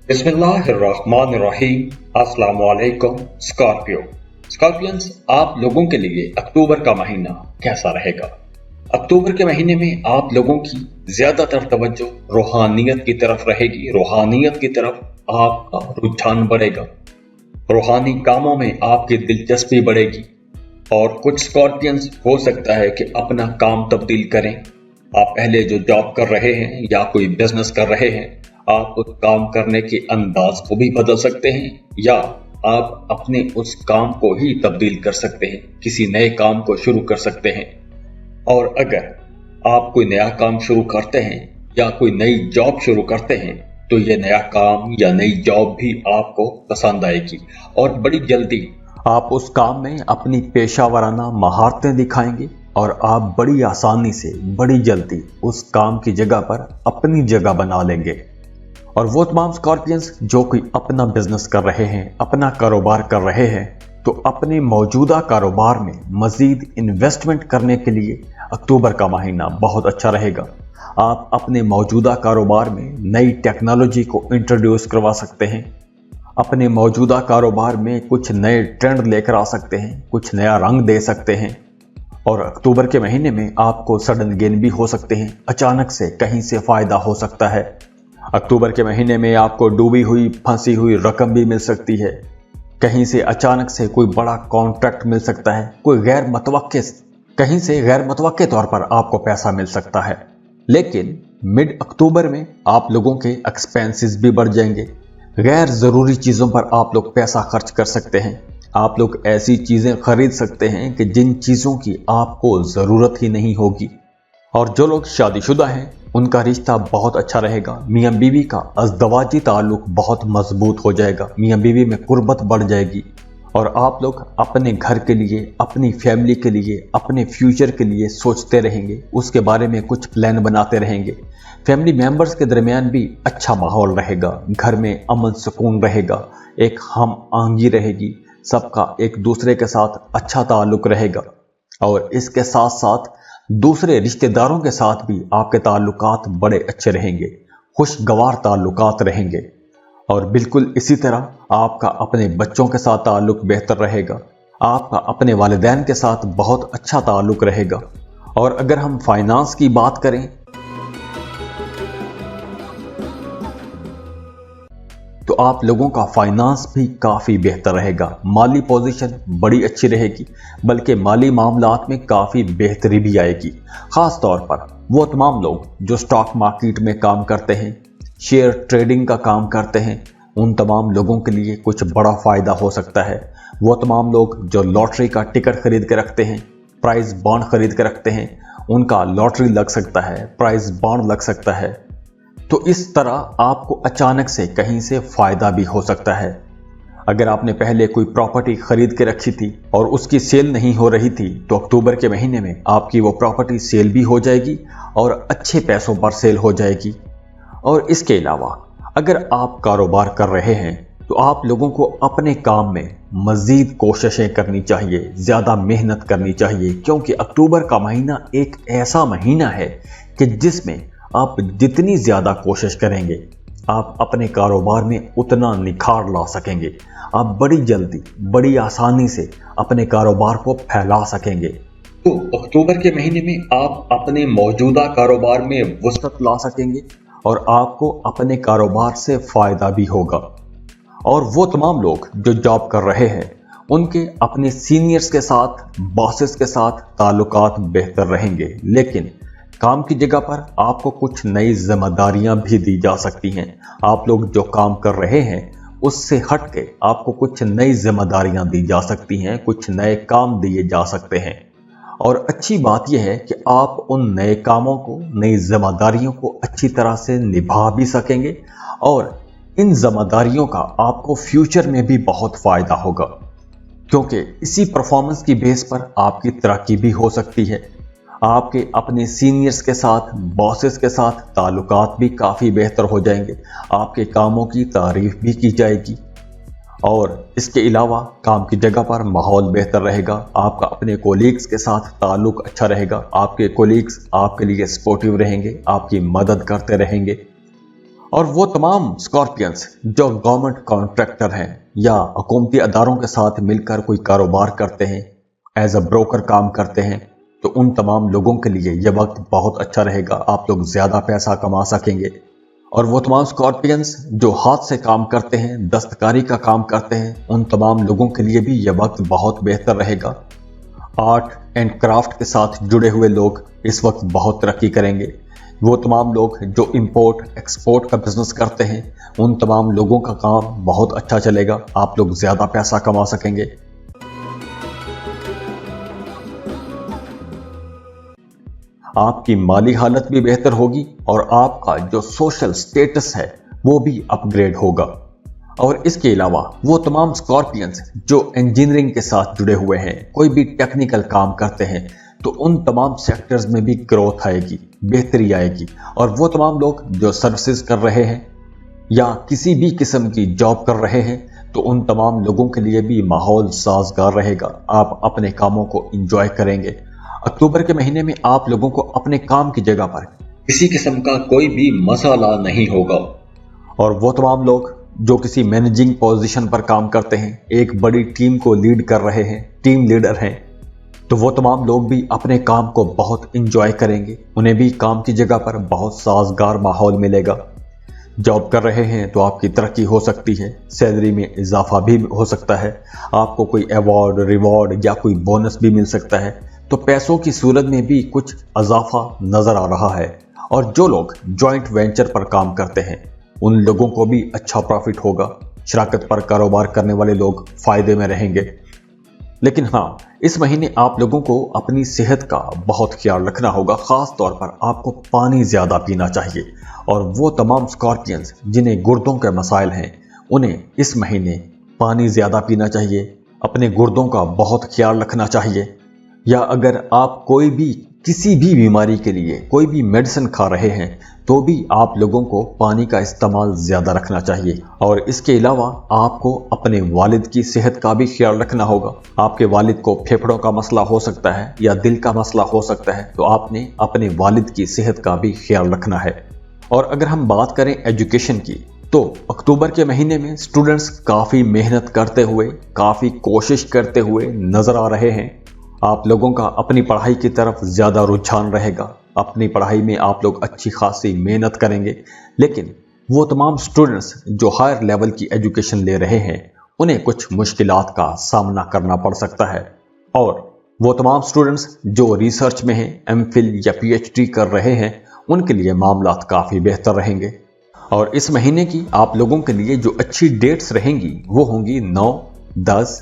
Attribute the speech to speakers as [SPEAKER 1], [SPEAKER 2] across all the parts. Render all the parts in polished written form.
[SPEAKER 1] बिस्मिल्लाहिर्रहमानिर्रहीम। अस्सलाम वालेकुम। स्कॉर्पियंस, आप लोगों के लिए अक्टूबर का महीना कैसा रहेगा? अक्टूबर के महीने में आप लोगों की ज्यादातर तवज्जो रूहानियत की तरफ रहेगी। रूहानियत की तरफ आपका रुझान बढ़ेगा, रूहानी कामों में आपकी दिलचस्पी बढ़ेगी। और कुछ स्कॉर्पियंस हो सकता है कि अपना काम तब्दील करें। आप पहले जो जॉब कर रहे हैं या कोई बिजनेस कर रहे हैं, आप उस काम करने के अंदाज को भी बदल सकते हैं, या आप अपने उस काम को ही तब्दील कर सकते हैं, किसी नए काम को शुरू कर सकते हैं। और अगर आप कोई नया काम शुरू करते हैं या कोई नई जॉब शुरू करते हैं, तो ये नया काम या नई जॉब भी आपको पसंद आएगी और बड़ी जल्दी आप उस काम में अपनी पेशावराना महारतें दिखाएंगे और आप बड़ी आसानी से बड़ी जल्दी उस काम की जगह पर अपनी जगह बना लेंगे। और वो तमाम स्कॉर्पियंस जो कोई अपना बिजनेस कर रहे हैं, अपना कारोबार कर रहे हैं, तो अपने मौजूदा कारोबार में मजीद इन्वेस्टमेंट करने के लिए अक्टूबर का महीना बहुत अच्छा रहेगा। आप अपने मौजूदा कारोबार में नई टेक्नोलॉजी को इंट्रोड्यूस करवा सकते हैं, अपने मौजूदा कारोबार में कुछ नए ट्रेंड लेकर आ सकते हैं, कुछ नया रंग दे सकते हैं। और अक्टूबर के महीने में आपको सडन गेन भी हो सकते हैं, अचानक से कहीं से फायदा हो सकता है। अक्टूबर के महीने में आपको डूबी हुई फंसी हुई रकम भी मिल सकती है, कहीं से अचानक से कोई बड़ा कॉन्ट्रैक्ट मिल सकता है, कहीं से गैर मुतवक्के तौर पर आपको पैसा मिल सकता है। लेकिन मिड अक्टूबर में आप लोगों के एक्सपेंसेस भी बढ़ जाएंगे। गैर ज़रूरी चीज़ों पर आप लोग पैसा खर्च कर सकते हैं। आप लोग ऐसी चीज़ें खरीद सकते हैं कि जिन चीज़ों की आपको ज़रूरत ही नहीं होगी। और जो लोग शादीशुदा हैं उनका रिश्ता बहुत अच्छा रहेगा। मियाँ बीवी का अज़दवाजी ताल्लुक बहुत मजबूत हो जाएगा, मियाँ बीवी में कुर्बत बढ़ जाएगी और आप लोग अपने घर के लिए, अपनी फैमिली के लिए, अपने फ्यूचर के लिए सोचते रहेंगे, उसके बारे में कुछ प्लान बनाते रहेंगे। फैमिली मेंबर्स के दरमियान भी अच्छा माहौल रहेगा, घर में अमन सुकून रहेगा, एक हम आहंगी रहेगी, सबका एक दूसरे के साथ अच्छा ताल्लुक रहेगा। और इसके साथ साथ दूसरे रिश्तेदारों के साथ भी आपके ताल्लुकात बड़े अच्छे रहेंगे, खुशगवार ताल्लुकात रहेंगे। और बिल्कुल इसी तरह आपका अपने बच्चों के साथ ताल्लुक बेहतर रहेगा, आपका अपने वालिदैन के साथ बहुत अच्छा ताल्लुक रहेगा। और अगर हम फाइनेंस की बात करें तो आप लोगों का फाइनेंस भी काफ़ी बेहतर रहेगा, माली पोजीशन बड़ी अच्छी रहेगी, बल्कि माली मामलात में काफ़ी बेहतरी भी आएगी। ख़ास तौर पर वो तमाम लोग जो स्टॉक मार्केट में काम करते हैं, शेयर ट्रेडिंग का काम करते हैं, उन तमाम लोगों के लिए कुछ बड़ा फ़ायदा हो सकता है। वो तमाम लोग जो लॉटरी का टिकट खरीद के रखते हैं, प्राइज़ बॉन्ड खरीद के रखते हैं, उनका लॉटरी लग सकता है, प्राइज़ बॉन्ड लग सकता है। तो इस तरह आपको अचानक से कहीं से फायदा भी हो सकता है। अगर आपने पहले कोई प्रॉपर्टी खरीद के रखी थी और उसकी सेल नहीं हो रही थी, तो अक्टूबर के महीने में आपकी वो प्रॉपर्टी सेल भी हो जाएगी और अच्छे पैसों पर सेल हो जाएगी। और इसके अलावा अगर आप कारोबार कर रहे हैं तो आप लोगों को अपने काम में मजीद कोशिशें करनी चाहिए, ज़्यादा मेहनत करनी चाहिए, क्योंकि अक्टूबर का महीना एक ऐसा महीना है कि जिसमें आप जितनी ज़्यादा कोशिश करेंगे आप अपने कारोबार में उतना निखार ला सकेंगे। आप बड़ी जल्दी, बड़ी आसानी से अपने कारोबार को फैला सकेंगे। तो अक्टूबर के महीने में आप अपने मौजूदा कारोबार में वसअत ला सकेंगे और आपको अपने कारोबार से फ़ायदा भी होगा। और वो तमाम लोग जो जॉब कर रहे हैं उनके अपने सीनियर्स के साथ, बॉसेस के साथ ताल्लुकात बेहतर रहेंगे, लेकिन काम की जगह पर आपको कुछ नई जिम्मेदारियां भी दी जा सकती हैं। आप लोग जो काम कर रहे हैं उससे हट के आपको कुछ नई जिम्मेदारियां दी जा सकती हैं, कुछ नए काम दिए जा सकते हैं। और अच्छी बात यह है कि आप उन नए कामों को, नई जिम्मेदारियों को अच्छी तरह से निभा भी सकेंगे और इन जिम्मेदारियों का आपको फ्यूचर में भी बहुत फ़ायदा होगा, क्योंकि इसी परफॉर्मेंस की बेस पर आपकी तरक्की भी हो सकती है। आपके अपने सीनियर्स के साथ, बॉसेस के साथ ताल्लुकात भी काफ़ी बेहतर हो जाएंगे, आपके कामों की तारीफ भी की जाएगी। और इसके अलावा काम की जगह पर माहौल बेहतर रहेगा, आपका अपने कोलीग्स के साथ ताल्लुक अच्छा रहेगा, आपके कोलीग्स आपके लिए सपोर्टिव रहेंगे, आपकी मदद करते रहेंगे। और वो तमाम स्कॉर्पियंस जो गवर्नमेंट कॉन्ट्रैक्टर हैं या हुकूमती अदारों के साथ मिलकर कोई कारोबार करते हैं, एज अ ब्रोकर काम करते हैं, तो उन तमाम लोगों के लिए यह वक्त बहुत अच्छा रहेगा। आप लोग ज़्यादा पैसा कमा सकेंगे। और वो तमाम स्कॉर्पियंस जो हाथ से काम करते हैं, दस्तकारी का काम करते हैं, उन तमाम लोगों के लिए भी यह वक्त बहुत बेहतर रहेगा। आर्ट एंड क्राफ्ट के साथ जुड़े हुए लोग इस वक्त बहुत तरक्की करेंगे। वो तमाम लोग जो इंपोर्ट एक्सपोर्ट का बिजनेस करते हैं, उन तमाम लोगों का काम बहुत अच्छा चलेगा। आप लोग ज़्यादा पैसा कमा सकेंगे। आपकी माली हालत भी बेहतर होगी और आपका जो सोशल स्टेटस है वो भी अपग्रेड होगा। और इसके अलावा वो तमाम स्कॉर्पियंस जो इंजीनियरिंग के साथ जुड़े हुए हैं, कोई भी टेक्निकल काम करते हैं, तो उन तमाम सेक्टर्स में भी ग्रोथ आएगी, बेहतरी आएगी। और वो तमाम लोग जो सर्विसेज कर रहे हैं या किसी भी किस्म की जॉब कर रहे हैं, तो उन तमाम लोगों के लिए भी माहौल साजगार रहेगा। आप अपने कामों को एंजॉय करेंगे। अक्टूबर के महीने में आप लोगों को अपने काम की जगह पर किसी किस्म का कोई भी मसला नहीं होगा। और वो तमाम लोग जो किसी मैनेजिंग पोजीशन पर काम करते हैं, एक बड़ी टीम को लीड कर रहे हैं, टीम लीडर हैं, तो वो तमाम लोग भी अपने काम को बहुत एंजॉय करेंगे। उन्हें भी काम की जगह पर बहुत साजगार माहौल मिलेगा। जॉब कर रहे हैं तो आपकी तरक्की हो सकती है, सैलरी में इजाफा भी हो सकता है, आपको कोई अवार्ड, रिवॉर्ड या कोई बोनस भी मिल सकता है। तो पैसों की सूरत में भी कुछ इजाफा नजर आ रहा है। और जो लोग जॉइंट वेंचर पर काम करते हैं, उन लोगों को भी अच्छा प्रॉफिट होगा। शराकत पर कारोबार करने वाले लोग फायदे में रहेंगे। लेकिन हाँ, इस महीने आप लोगों को अपनी सेहत का बहुत ख्याल रखना होगा। खास तौर पर आपको पानी ज्यादा पीना चाहिए। और वो तमाम स्कॉर्पियंस जिन्हें गुर्दों के मसाइल हैं, उन्हें इस महीने पानी ज्यादा पीना चाहिए, अपने गुर्दों का बहुत ख्याल रखना चाहिए। या अगर आप कोई भी किसी भी बीमारी के लिए कोई भी मेडिसिन खा रहे हैं, तो भी आप लोगों को पानी का इस्तेमाल ज़्यादा रखना चाहिए। और इसके अलावा आपको अपने वालिद की सेहत का भी ख्याल रखना होगा। आपके वालिद को फेफड़ों का मसला हो सकता है या दिल का मसला हो सकता है, तो आपने अपने वालिद की सेहत का भी ख्याल रखना है। और अगर हम बात करें एजुकेशन की, तो अक्टूबर के महीने में स्टूडेंट्स काफ़ी मेहनत करते हुए, काफ़ी कोशिश करते हुए नज़र आ रहे हैं। आप लोगों का अपनी पढ़ाई की तरफ ज़्यादा रुझान रहेगा। अपनी पढ़ाई में आप लोग अच्छी खासी मेहनत करेंगे। लेकिन वो तमाम स्टूडेंट्स जो हायर लेवल की एजुकेशन ले रहे हैं, उन्हें कुछ मुश्किलात का सामना करना पड़ सकता है। और वो तमाम स्टूडेंट्स जो रिसर्च में हैं, एमफिल या पीएचडी कर रहे हैं, उनके लिए मामलात काफ़ी बेहतर रहेंगे। और इस महीने की आप लोगों के लिए जो अच्छी डेट्स रहेंगी वो होंगी 9, 10,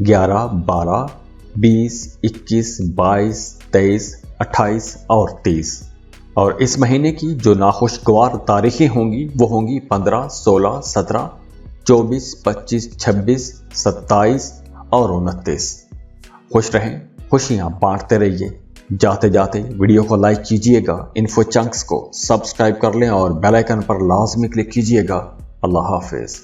[SPEAKER 1] 11, 12, 20, 21, 22, 23, 28 और 30। और इस महीने की जो नाखुशगवार तारीखें होंगी वो होंगी 15, 16, 17, 24, 25, 26, 27 और 29। खुश रहें, खुशियां बांटते रहिए। जाते जाते वीडियो को लाइक कीजिएगा, इन्फो चंक्स को सब्सक्राइब कर लें और बेल आइकन पर लाजमी क्लिक कीजिएगा। अल्लाह हाफिज।